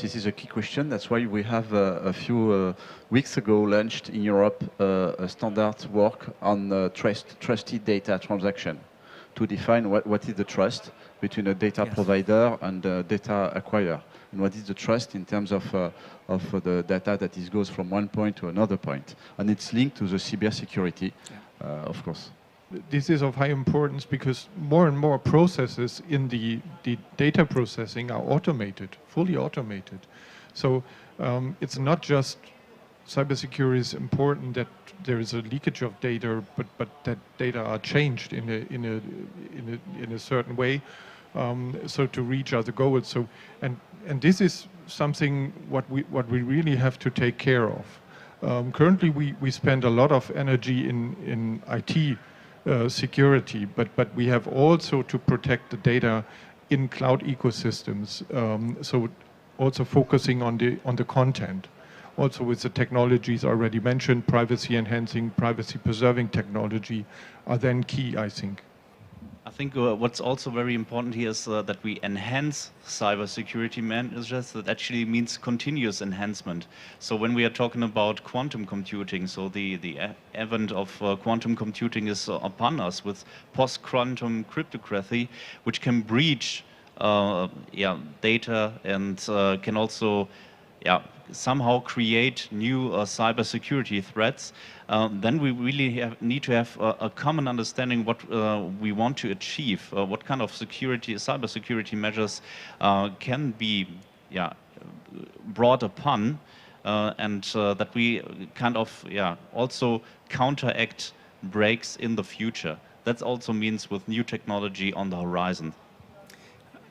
This is a key question. That's why we have a few weeks ago launched in Europe a standard work on trusted data transaction to define what is the trust between a data provider and a data acquirer, and what is the trust in terms of the data that goes from one point to another point. And it's linked to the cybersecurity, of course. This is of high importance because more and more processes in the data processing are automated, fully automated. So it's not just cybersecurity is important that there is a leakage of data, but that data are changed in a certain way, so to reach other goals. So and this is something what we really have to take care of. Currently, we spend a lot of energy in IT. Security, but we have also to protect the data in cloud ecosystems. So also focusing on the content. Also with the technologies already mentioned, privacy enhancing, privacy preserving technology are then key, I think. I think what's also very important here is that we enhance cybersecurity measures. That actually means continuous enhancement. So when we are talking about quantum computing, so the advent of quantum computing is upon us with post-quantum cryptography, which can breach data and can also somehow create new cybersecurity threats, then we really need to have a common understanding what we want to achieve, what kind of cybersecurity measures can be brought upon, and that we kind of also counteract breaks in the future. That also means with new technology on the horizon.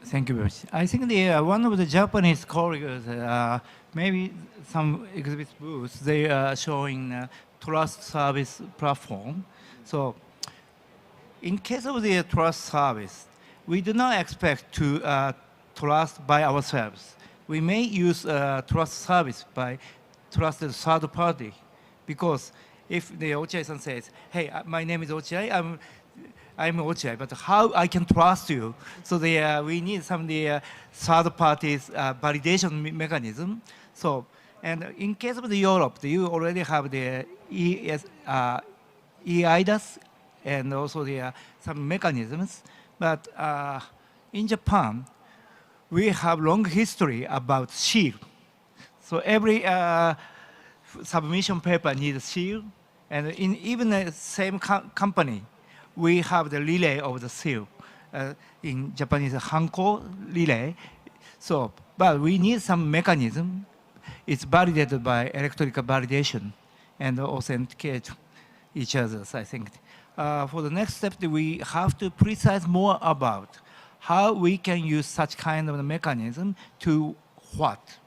Thank you very much. I think one of the Japanese colleagues, maybe some exhibit booths, they are showing trust service platform. So in case of the trust service, we do not expect to trust by ourselves. We may use trust service by trusted third party, because if the Ochai-san says, hey, my name is Ochai, I'm Ochai, but how I can trust you? So we need some third parties validation mechanism. So, and in case of the Europe, you already have the EIDAS and also some mechanisms. But in Japan, we have long history about seal. So every submission paper needs a seal, and in even the same company, we have the relay of the seal. In Japanese, hanko relay. So, but we need some mechanism. It's validated by electrical validation and authenticate each other, I think. For the next step, we have to precise more about how we can use such kind of mechanism to what?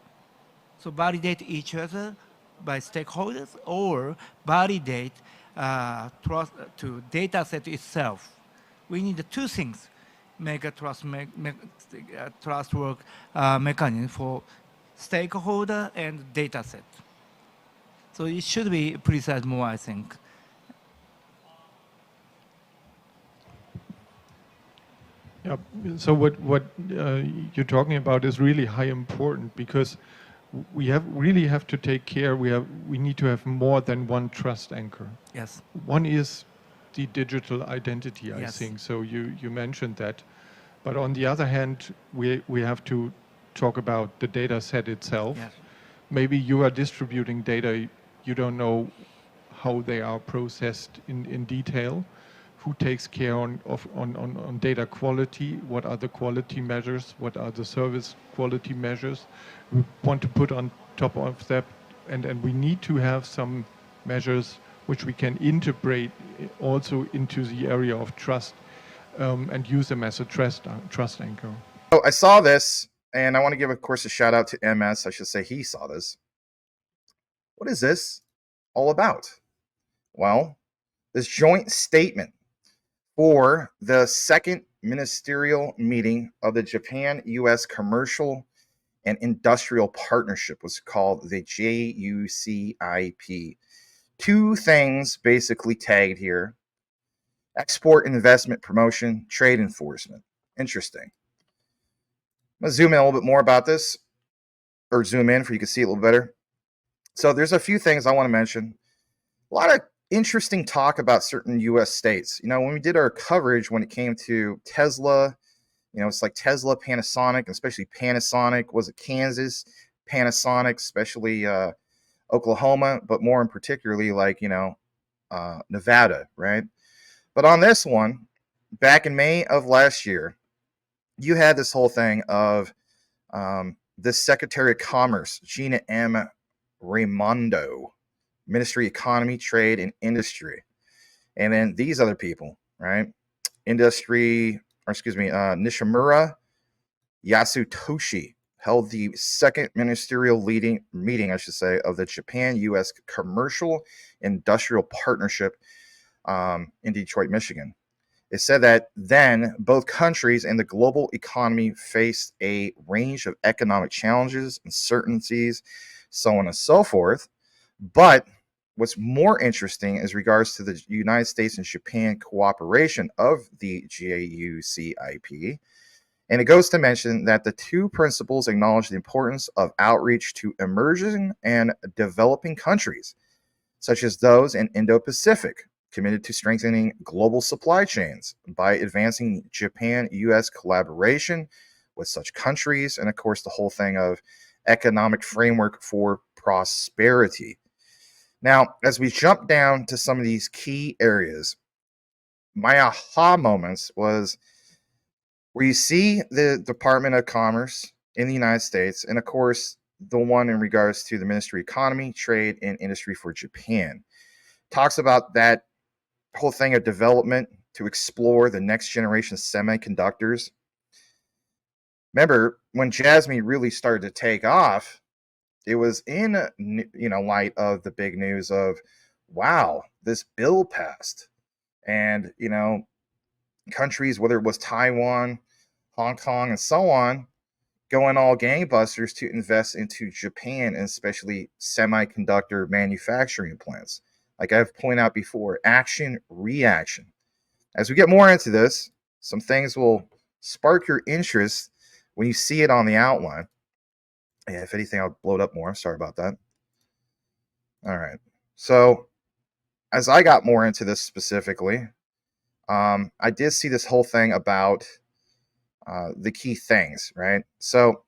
So validate each other by stakeholders, or validate trust to data set itself. We need two things: make a trust work mechanism for stakeholder and data set. So it should be precise more, I think. Yeah. So what you're talking about is really high important, because we really have to take care. We need to have more than one trust anchor. Yes. One is the digital identity, I Yes. think. So you mentioned that, but on the other hand, we have to talk about the data set itself. Yes. Maybe you are distributing data, you don't know how they are processed in detail. Who takes care on data quality? What are the quality measures? What are the service quality measures? We want to put on top of that, and we need to have some measures which we can integrate also into the area of trust, and use them as a trust anchor. So I saw this, and I want to give, of course, a shout out to MS. I should say he saw this. What is this all about? Well, this joint statement for the second ministerial meeting of the Japan-US Commercial and Industrial Partnership was called the JUCIP. Two things basically tagged here: export investment promotion, trade enforcement. Interesting. I'm going to zoom in a little bit more about this. or zoom in for you can see it a little better. So there's a few things I want to mention. A lot of interesting talk about certain U.S. states. You know, when we did our coverage when it came to Tesla, you know, it's like Tesla, Panasonic, especially Panasonic. Was it Kansas? Panasonic, especially Oklahoma, but more in particularly like, you know, Nevada, right? But on this one, back in May of last year, you had this whole thing of this Secretary of Commerce, Gina M. Raimondo, Ministry of Economy, Trade, and Industry. And then these other people, right? Nishimura Yasutoshi held the second ministerial meeting, I should say, of the Japan-U.S. Commercial Industrial Partnership in Detroit, Michigan. It said that then both countries and the global economy faced a range of economic challenges, uncertainties, so on and so forth. But what's more interesting is regards to the United States and Japan cooperation of the JUCIP. And it goes to mention that the two principles acknowledge the importance of outreach to emerging and developing countries, such as those in Indo-Pacific, committed to strengthening global supply chains by advancing Japan-U.S. collaboration with such countries, and of course the whole thing of economic framework for prosperity. Now, as we jump down to some of these key areas, my aha moments was where you see the Department of Commerce in the United States, and of course the one in regards to the Ministry of Economy, Trade, and Industry for Japan. Talks about that whole thing of development to explore the next generation semiconductors. Remember, when Jasmy really started to take off, it was in light of the big news of, wow, this bill passed. And, you know, countries, whether it was Taiwan, Hong Kong, and so on, going all gangbusters to invest into Japan, and especially semiconductor manufacturing plants. Like I've pointed out before, action, reaction. As we get more into this, some things will spark your interest when you see it on the outline. Yeah, if anything, I'll blow it up more. Sorry about that. All right. So as I got more into this specifically, I did see this whole thing about the key things, right? So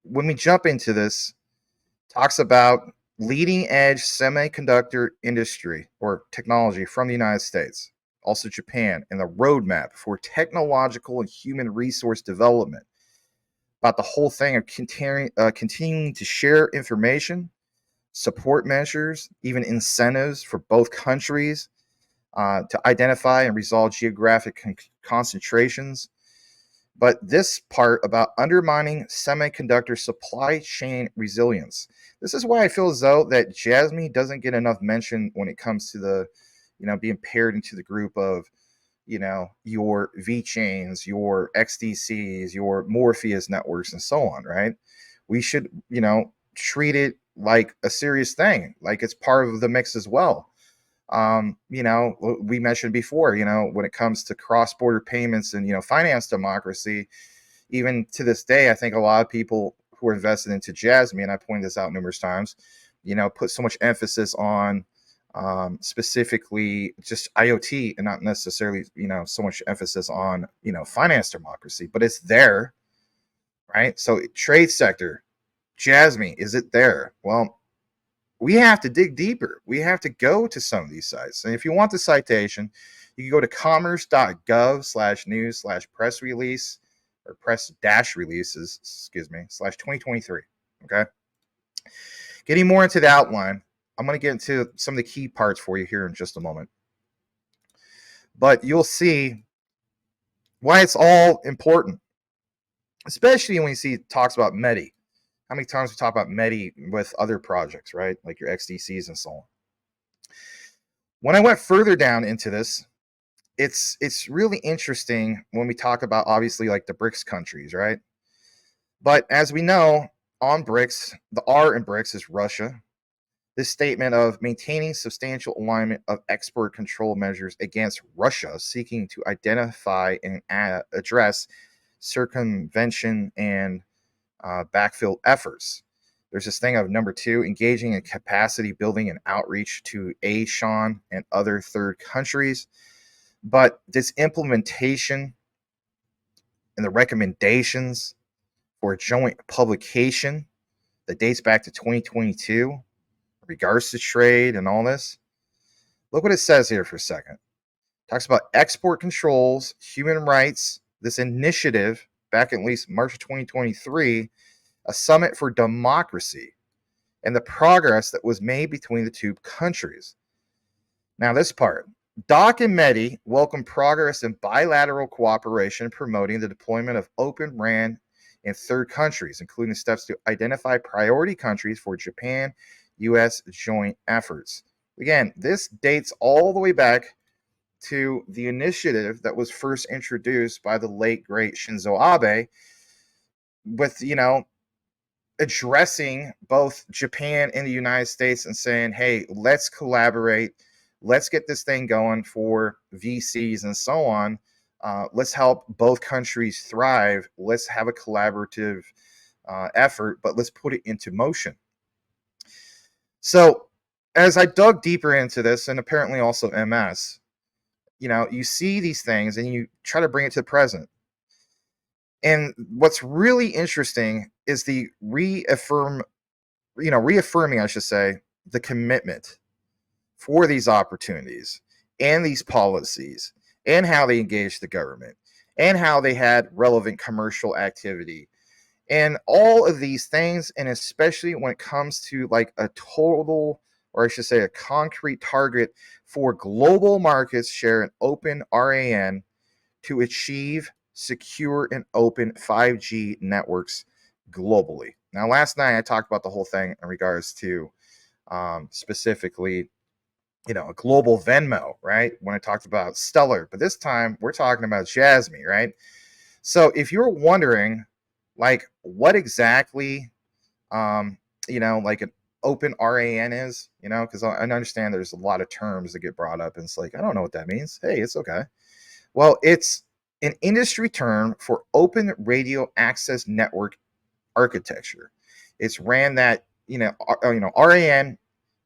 when we jump into this, talks about leading edge semiconductor industry or technology from the United States, also Japan, and the roadmap for technological and human resource development. About the whole thing of continuing to share information, support measures, even incentives for both countries to identify and resolve geographic concentrations. But this part about undermining semiconductor supply chain resilience. This is why I feel as though that Jasmy doesn't get enough mention when it comes to the, being paired into the group of, your V-chains, your XDCs, your Morpheus networks, and so on, right? We should, treat it like a serious thing, like it's part of the mix as well. We mentioned before, when it comes to cross-border payments and, finance democracy, even to this day, I think a lot of people who are invested into Jasmy, and I pointed this out numerous times, put so much emphasis on specifically just IoT and not necessarily, so much emphasis on, finance democracy, but it's there, right? So trade sector, Jasmy, is it there? Well, we have to dig deeper. We have to go to some of these sites. And if you want the citation, you can go to commerce.gov/news/press release or press-releases, /2023. Okay. Getting more into the outline, I'm going to get into some of the key parts for you here in just a moment. But you'll see why it's all important, especially when you see talks about METI. How many times we talk about METI with other projects, right? Like your XDCs and so on. When I went further down into this, it's really interesting when we talk about obviously like the BRICS countries, right? But as we know, on BRICS, the R in BRICS is Russia. This statement of maintaining substantial alignment of export control measures against Russia, seeking to identify and address circumvention and backfill efforts. There's this thing of number 2, engaging in capacity building and outreach to ASEAN and other third countries. But this implementation and the recommendations for a joint publication that dates back to 2022 in regards to trade and all this, look what it says here for a second. It talks about export controls, human rights, this initiative back in at least March of 2023, a summit for democracy, and the progress that was made between the two countries. Now, this part. DOC and METI welcome progress in bilateral cooperation promoting the deployment of Open RAN in third countries, including steps to identify priority countries for Japan-US joint efforts. Again, this dates all the way back to the initiative that was first introduced by the late, great Shinzo Abe with, addressing both Japan and the United States and saying, hey, let's collaborate. Let's get this thing going for VCs and so on. Let's help both countries thrive. Let's have a collaborative effort, but let's put it into motion. So as I dug deeper into this, and apparently also MS, you see these things and you try to bring it to the present. And what's really interesting is the reaffirming, I should say, the commitment for these opportunities and these policies and how they engage the government and how they had relevant commercial activity and all of these things. And especially when it comes to like a total, or I should say a concrete target for global markets share an open RAN to achieve secure and open 5G networks globally. Now, last night I talked about the whole thing in regards to specifically, a global Venmo, right? When I talked about Stellar, but this time we're talking about Jasmy, right? So if you're wondering, like, what exactly, like an open RAN is, because I understand there's a lot of terms that get brought up, and it's like, I don't know what that means. Hey, it's okay. Well, it's an industry term for open radio access network architecture. It's RAN that, RAN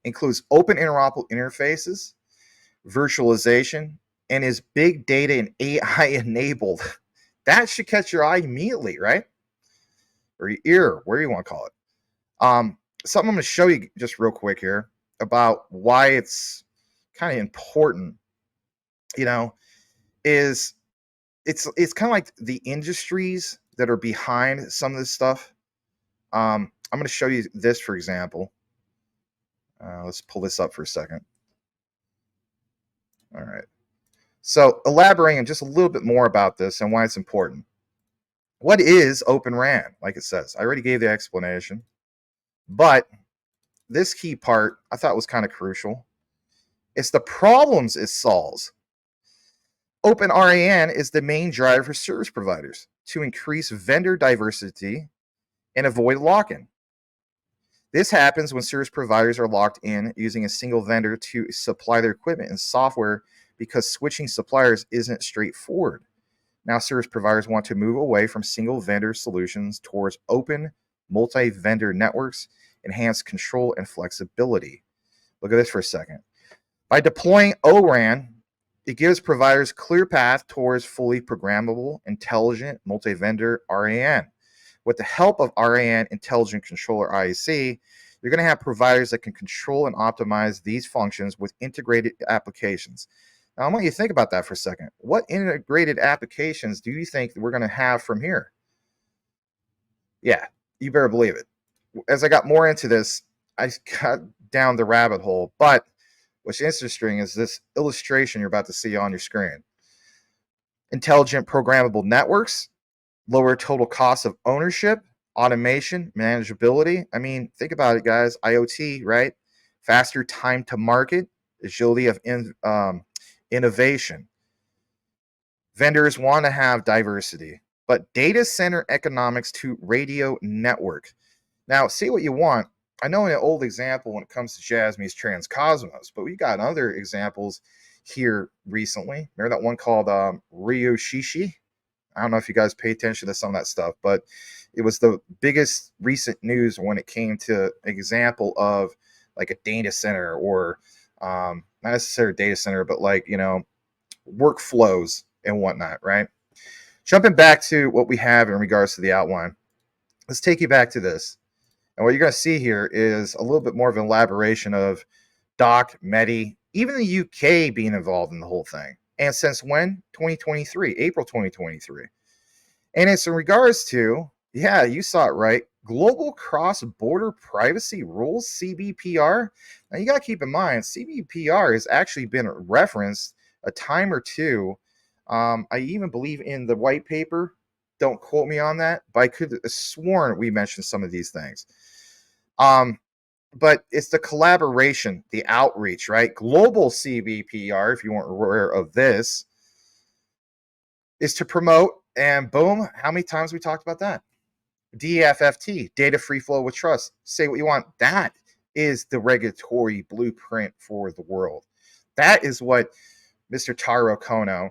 includes open interoperable interfaces, virtualization, and is big data and AI enabled. That should catch your eye immediately, right? Or your ear, whatever you want to call it. Something I'm going to show you just real quick here about why it's kind of important, is it's kind of like the industries that are behind some of this stuff. I'm going to show you this, for example. Let's pull this up for a second. All right. So elaborating just a little bit more about this and why it's important. What is Open RAN? Like it says, I already gave the explanation, but this key part I thought was kind of crucial. It's the problems it solves. Open RAN is the main driver for service providers to increase vendor diversity and avoid lock-in. This happens when service providers are locked in using a single vendor to supply their equipment and software because switching suppliers isn't straightforward. Now, service providers want to move away from single vendor solutions towards open multi-vendor networks, enhance control and flexibility. Look at this for a second. By deploying ORAN, it gives providers clear path towards fully programmable, intelligent multi-vendor RAN. With the help of RAN Intelligent Controller IEC, you're going to have providers that can control and optimize these functions with integrated applications. Now, I want you to think about that for a second. What integrated applications do you think we're going to have from here? Yeah, you better believe it. As I got more into this, I got down the rabbit hole, but what's interesting is this illustration you're about to see on your screen. Intelligent programmable networks, lower total cost of ownership, automation, manageability. I mean, think about it, guys. IoT, right? Faster time to market, agility of innovation. Vendors want to have diversity, but data center economics to radio network. Now, see what you want. I know an old example when it comes to Jasmy's Transcosmos, but we got other examples here recently. Remember that one called Ryoshishi? I don't know if you guys pay attention to some of that stuff, but It was the biggest recent news when it came to example of like a data center, or not necessarily a data center, but like, workflows and whatnot, right? Jumping back to what we have in regards to the outline, let's take you back to this. And what you're going to see here is a little bit more of an elaboration of Doc, Medi, even the UK being involved in the whole thing. And since when? 2023, April 2023. And it's in regards to, yeah, you saw it right, Global Cross-Border Privacy Rules, CBPR. Now you got to keep in mind, CBPR has actually been referenced a time or two. I even believe in the white paper. Don't quote me on that, but I could have sworn we mentioned some of these things. But it's the collaboration, the outreach, right? Global CBPR, if you weren't aware of this, is to promote, and boom, how many times we talked about that? Dfft, data free flow with trust. Say what you want. That is the regulatory blueprint for the world. That is what Mr. Taro Kono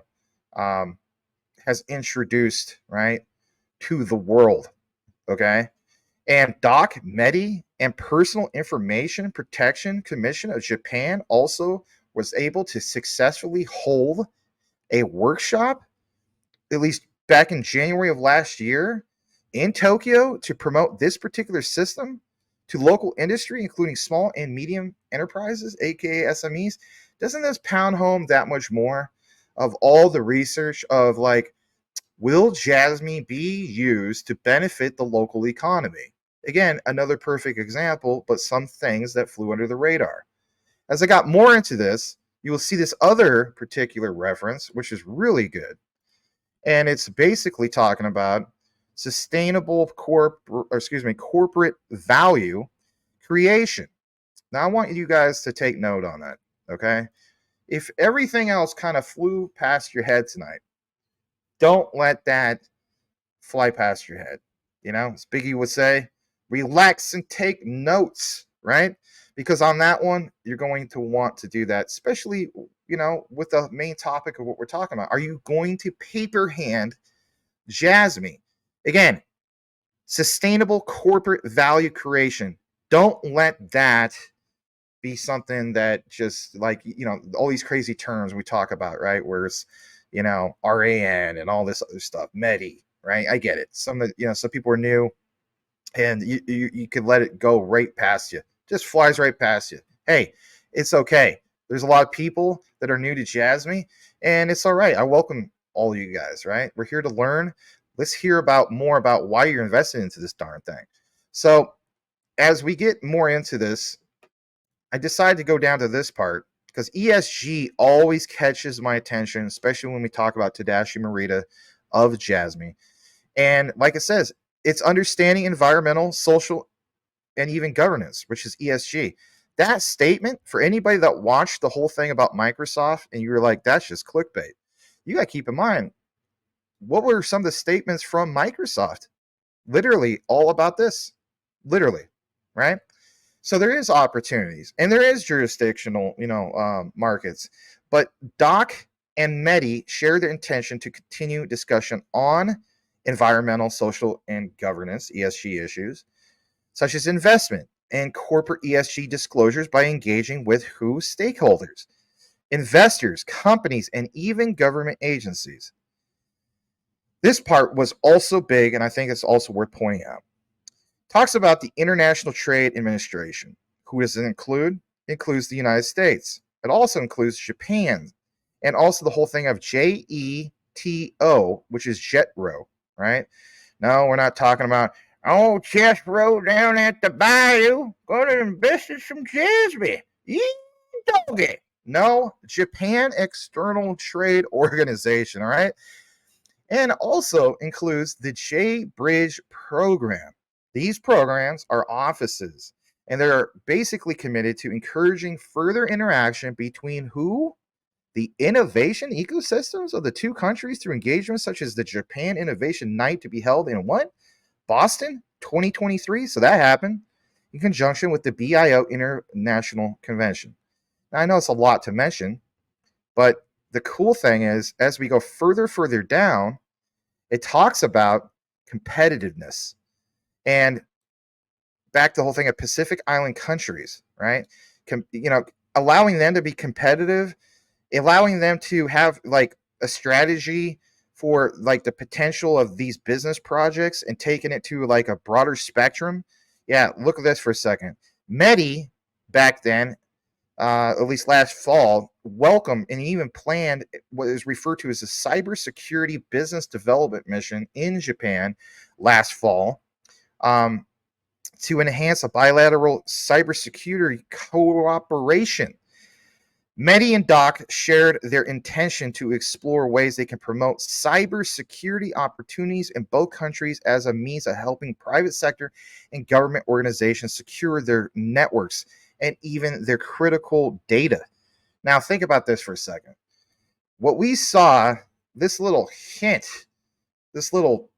has introduced, right, to the world. Okay. And Doc, Medi, and Personal Information Protection Commission of Japan also was able to successfully hold a workshop, at least back in January of last year, in Tokyo to promote this particular system to local industry, including small and medium enterprises, aka SMEs. Doesn't this pound home that much more of all the research of like, will Jasmy be used to benefit the local economy? Again, another perfect example, but some things that flew under the radar. As I got more into this, you will see this other particular reference, which is really good. And it's basically talking about sustainable corporate value creation. Now, I want you guys to take note on that, okay? If everything else kind of flew past your head tonight, don't let that fly past your head. As Biggie would say, relax and take notes, right? Because on that one, you're going to want to do that, especially, with the main topic of what we're talking about. Are you going to paper hand Jasmy? Again, sustainable corporate value creation. Don't let that be something that just like, all these crazy terms we talk about, right? Where it's, RAN and all this other stuff, Medi, right? I get it. Some people are new, and you can let it go right past you. Just flies right past you. Hey, it's okay. There's a lot of people that are new to Jasmy, and it's all right. I welcome all of you guys, right? We're here to learn. Let's hear more about why you're invested into this darn thing. So as we get more into this, I decided to go down to this part because ESG always catches my attention, especially when we talk about Tadashi Morita of Jasmy. And like it says, it's understanding environmental, social, and even governance, which is ESG. That statement, for anybody that watched the whole thing about Microsoft and you were like, that's just clickbait, you got to keep in mind, what were some of the statements from Microsoft? Literally all about this. Literally, right? So there is opportunities and there is jurisdictional, markets. But Doc and Medi share their intention to continue discussion on environmental, social, and governance, ESG issues, such as investment and corporate ESG disclosures by engaging with who stakeholders, investors, companies, and even government agencies. This part was also big, and I think it's also worth pointing out. Talks about the International Trade Administration. Who does it include? It includes the United States. It also includes Japan, and also the whole thing of JETO, which is JETRO, right? No, we're not talking about, oh, Jethro down at the bayou, going to invest in some Jasmy. Doggy. No, Japan External Trade Organization, all right? And also includes the J-Bridge program. These programs are offices, and they're basically committed to encouraging further interaction between who? The innovation ecosystems of the two countries through engagements such as the Japan Innovation Night to be held in what? Boston, 2023. So that happened in conjunction with the BIO International Convention. Now, I know it's a lot to mention, but the cool thing is, as we go further down, it talks about competitiveness. And back to the whole thing of Pacific Island countries, right? Allowing them to be competitive, allowing them to have like a strategy for like the potential of these business projects and taking it to like a broader spectrum. Yeah, look at this for a second. Medi back then, at least last fall, welcomed and even planned what is referred to as a cybersecurity business development mission in Japan last fall, to enhance a bilateral cybersecurity cooperation. Medi and Doc shared their intention to explore ways they can promote cybersecurity opportunities in both countries as a means of helping private sector and government organizations secure their networks and even their critical data. Now, think about this for a second. What we saw, this little hint, this little,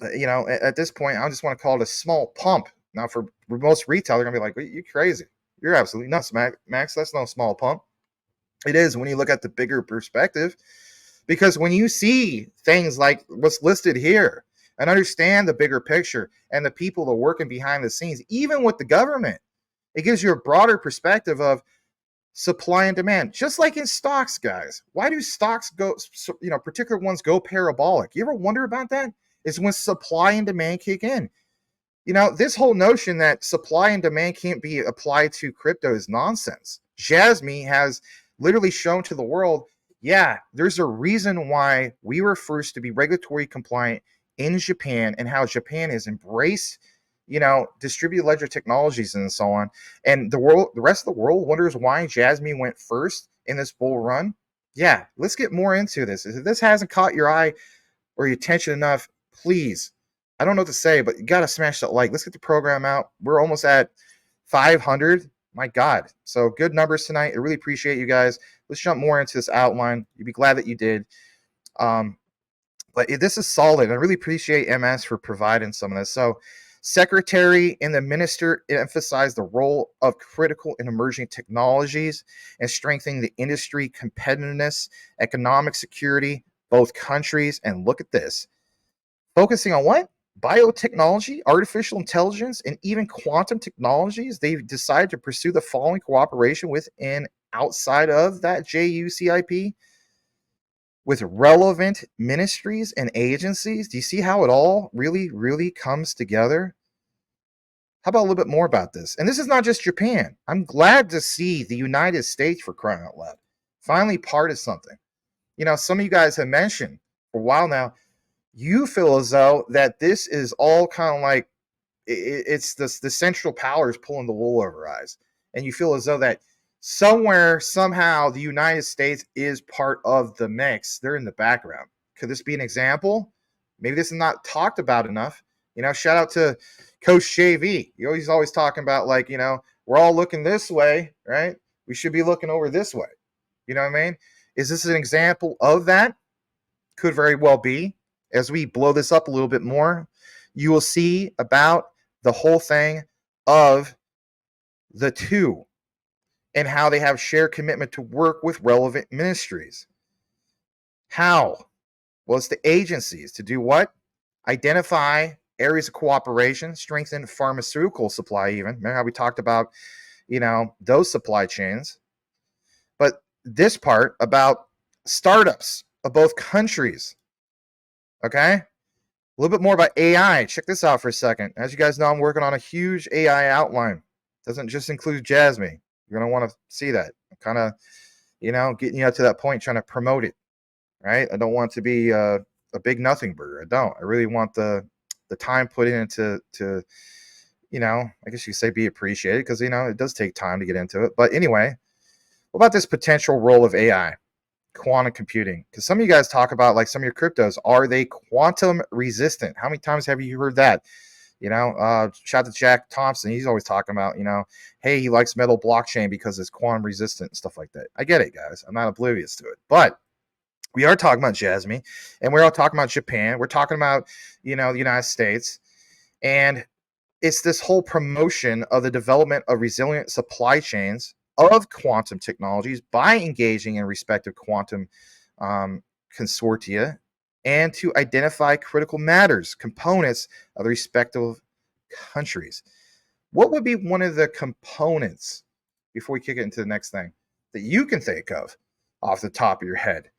at this point, I just want to call it a small pump. Now, for most retail, they're going to be like, you're crazy. You're absolutely nuts, Max. That's no small pump. It is when you look at the bigger perspective, because when you see things like what's listed here and understand the bigger picture and the people that are working behind the scenes, even with the government, it gives you a broader perspective of supply and demand. Just like in stocks, guys. Why do stocks go, particular ones go parabolic? You ever wonder about that? It's when supply and demand kick in. This whole notion that supply and demand can't be applied to crypto is nonsense. Jasmy has literally shown to the world, yeah, there's a reason why we were first to be regulatory compliant in Japan, and how Japan has embraced, distributed ledger technologies and so on. And the rest of the world wonders why Jasmy went first in this bull run. Yeah, let's get more into this. If this hasn't caught your eye or your attention enough, please, I don't know what to say, but you got to smash that like. Let's get the program out. We're almost at 500. My God. So good numbers tonight. I really appreciate you guys. Let's jump more into this outline. You'd be glad that you did. But this is solid. I really appreciate MS for providing some of this. So Secretary and the Minister emphasized the role of critical and emerging technologies and strengthening the industry competitiveness, economic security, both countries. And look at this. Focusing on what? Biotechnology, artificial intelligence, and even quantum technologies. They've decided to pursue the following cooperation with and outside of that JUCIP with relevant ministries and agencies. Do you see how it all really, really comes together? How about a little bit more about this? And this is not just Japan. I'm glad to see the United States, for crying out loud, finally part of something. Some of you guys have mentioned for a while now, you feel as though that this is all kind of like it's the central powers pulling the wool over our eyes, and you feel as though that somewhere, somehow, the United States is part of the mix. They're in the background. Could this be an example? Maybe this is not talked about enough. Shout out to Coach JV. He's always talking about like, we're all looking this way, right? We should be looking over this way. You know what I mean? Is this an example of that? Could very well be. As we blow this up a little bit more, you will see about the whole thing of the two and how they have shared commitment to work with relevant ministries. How? Well, it's the agencies to do what? Identify areas of cooperation, strengthen pharmaceutical supply even. Remember how we talked about, those supply chains. But this part about startups of both countries. Okay? A little bit more about AI. Check this out for a second. As you guys know, I'm working on a huge AI outline. Doesn't just include Jasmy. You're going to want to see that. I'm kind of, getting you up to that point, trying to promote it, right? I don't want to be a big nothing burger. I don't. I really want the time put into I guess you could say be appreciated, because, it does take time to get into it. But anyway, what about this potential role of AI? Quantum computing, because some of you guys talk about like some of your cryptos, are they quantum resistant? How many times have you heard that? Shout out to Jack Thompson. He's always talking about, hey, he likes metal blockchain because it's quantum resistant and stuff like that. I get it, guys. I'm not oblivious to it. But we are talking about Jasmy, and we're all talking about Japan. We're talking about, the United States. And it's this whole promotion of the development of resilient supply chains of quantum technologies by engaging in respective quantum consortia, and to identify critical matters, components of the respective countries. What would be one of the components, before we kick it into the next thing, that you can think of off the top of your head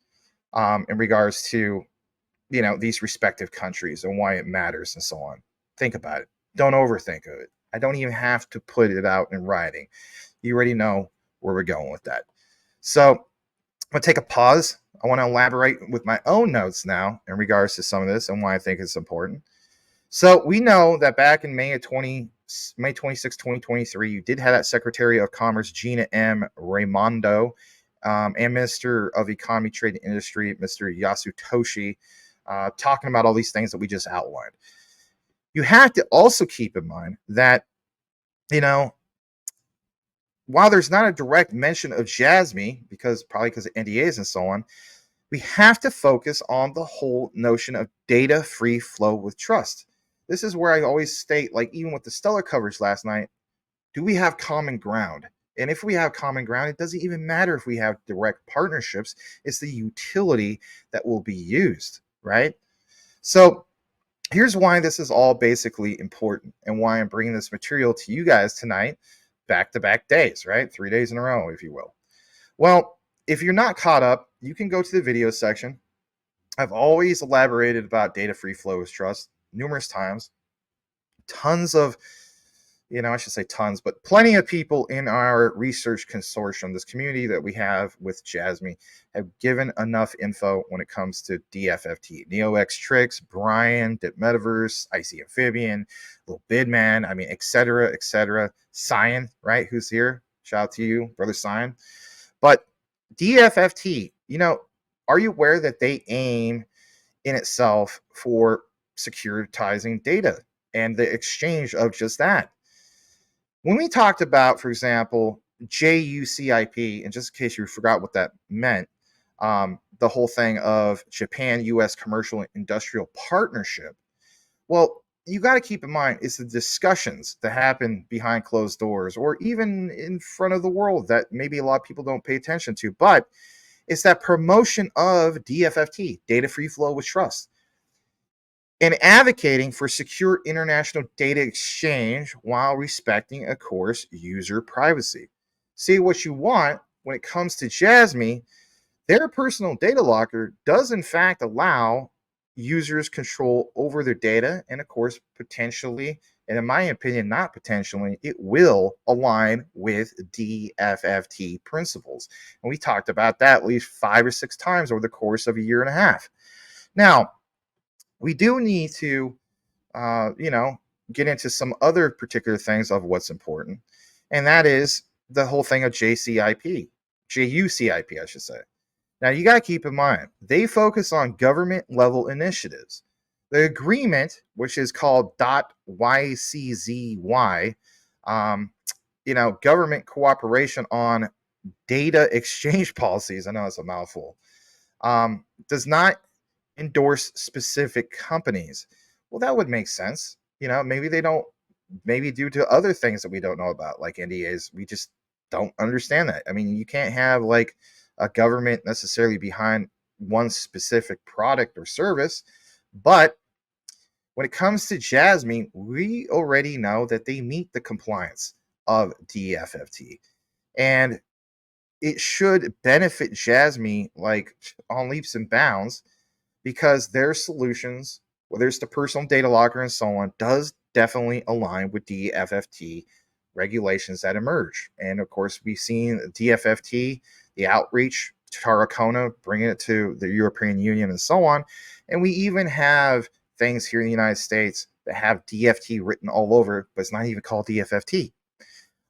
in regards to, you know, these respective countries and why it matters and so on? Think about it. Don't overthink of it. I don't even have to put it out in writing. You already know where we're going with that. So I'm going to take a pause. I want to elaborate with my own notes now in regards to some of this and why I think it's important. So we know that back in May 26, 2023, you did have that Secretary of Commerce, Gina M. Raimondo, and Minister of Economy, Trade, and Industry, Mr. Yasutoshi, talking about all these things that we just outlined. You have to also keep in mind that, you know, while there's not a direct mention of Jasmy, probably because of NDAs and so on, we have to focus on the whole notion of data-free flow with trust. This is where I always state, like even with the Stellar coverage last night, do we have common ground? And if we have common ground, it doesn't even matter if we have direct partnerships. It's the utility that will be used, right? So here's why this is all basically important and why I'm bringing this material to you guys tonight, back-to-back days, right? 3 days in a row, if you will. Well, if you're not caught up, you can go to the video section. I've always elaborated about data-free flow with trust numerous times. Tons of, I should say tons, but plenty of people in our research consortium, this community that we have with Jasmy, have given enough info when it comes to DFFT. NeoX Tricks, Brian, Dip Metaverse, IC Amphibian, Little Bidman, et cetera, et cetera. Cyan, right, who's here? Shout out to you, Brother Cyan. But DFFT, are you aware that they aim in itself for securitizing data and the exchange of just that? When we talked about, for example, JUCIP, and just in case you forgot what that meant, the whole thing of Japan-U.S. Commercial and Industrial Partnership, well, you got to keep in mind it's the discussions that happen behind closed doors or even in front of the world that maybe a lot of people don't pay attention to, but it's that promotion of DFFT, data free flow with trust, and advocating for secure international data exchange while respecting, of course, user privacy. See, what you want when it comes to Jasmy, their personal data locker does in fact allow users control over their data, and of course, potentially, and in my opinion, not potentially, it will align with DFFT principles. And we talked about that at least 5 or 6 times over the course of a year and a half. Now, we do need to, get into some other particular things of what's important, and that is the whole thing of JUCIP, I should say. Now, you got to keep in mind, they focus on government level initiatives. The agreement, which is called .YCZY, government cooperation on data exchange policies, I know it's a mouthful, does not endorse specific companies. Well, that would make sense. Maybe they don't, maybe due to other things that we don't know about, like NDAs, we just don't understand that. You can't have like a government necessarily behind one specific product or service. But when it comes to Jasmy, we already know that they meet the compliance of DFFT. And it should benefit Jasmy like on leaps and bounds, because their solutions, whether it's the personal data locker and so on, does definitely align with DFFT regulations that emerge. And of course, we've seen DFFT, the outreach, Tarracona, bringing it to the European Union and so on. And we even have things here in the United States that have DFT written all over, but it's not even called DFFT.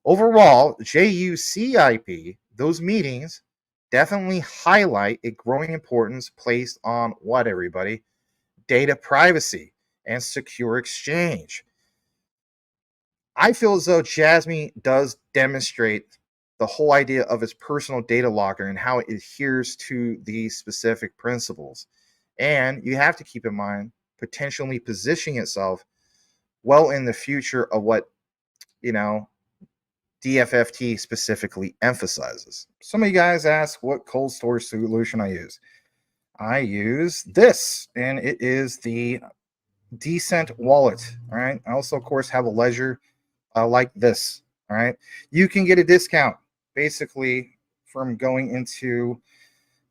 Overall, JUCIP, those meetings definitely highlight a growing importance placed on what, everybody? Data privacy and secure exchange. I feel as though Jasmy does demonstrate the whole idea of its personal data locker and how it adheres to these specific principles. And you have to keep in mind potentially positioning itself well in the future of what, DFFT specifically emphasizes. Some of you guys ask what cold storage solution I use. I use this, and it is the decent wallet. All right. I also, of course, have a ledger like this. All right. You can get a discount basically from going into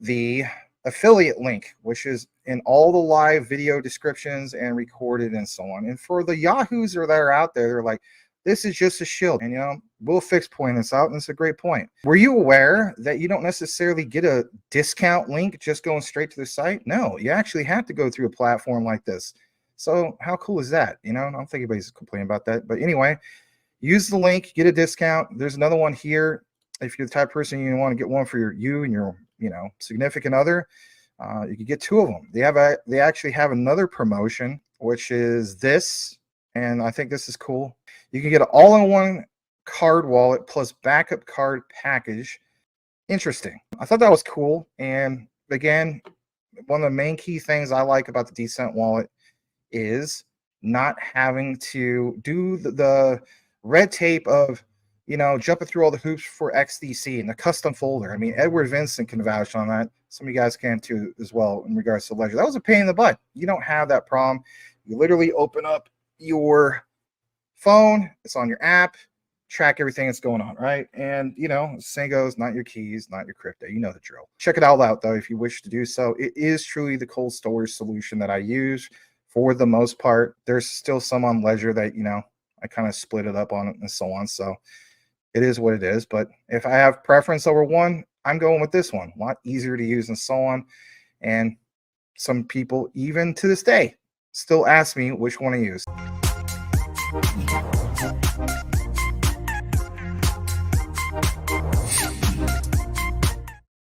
the affiliate link, which is in all the live video descriptions and recorded and so on. And for the yahoos that are out there, they're like, this is just a shield. And, you know, we'll fix point this out. And it's a great point. Were you aware that you don't necessarily get a discount link just going straight to the site? No, you actually have to go through a platform like this. So how cool is that? You know, I don't think anybody's complaining about that. But anyway, use the link, get a discount. There's another one here. If you're the type of person you want to get one for you and your, you know, significant other, you could get 2 of them. They actually have another promotion, which is this, and I think this is cool. You can get an all-in-one card wallet plus backup card package. Interesting. I thought that was cool. And again, one of the main key things I like about the Dfft wallet is not having to do the red tape of, you know, jumping through all the hoops for XDC and the custom folder. I mean, Edward Vincent can vouch on that. Some of you guys can too as well in regards to Ledger. That was a pain in the butt. You don't have that problem. You literally open up your phone, it's on your app, track everything that's going on, right? And, you know, saying goes, not your keys, not your crypto. You know the drill. Check it all out, though, if you wish to do so. It is truly the cold storage solution that I use for the most part. There's still some on Ledger that, you know, I kind of split it up on it and so on. So it is what it is. But if I have preference over one, I'm going with this one. A lot easier to use and so on. And some people, even to this day, still ask me which one to use.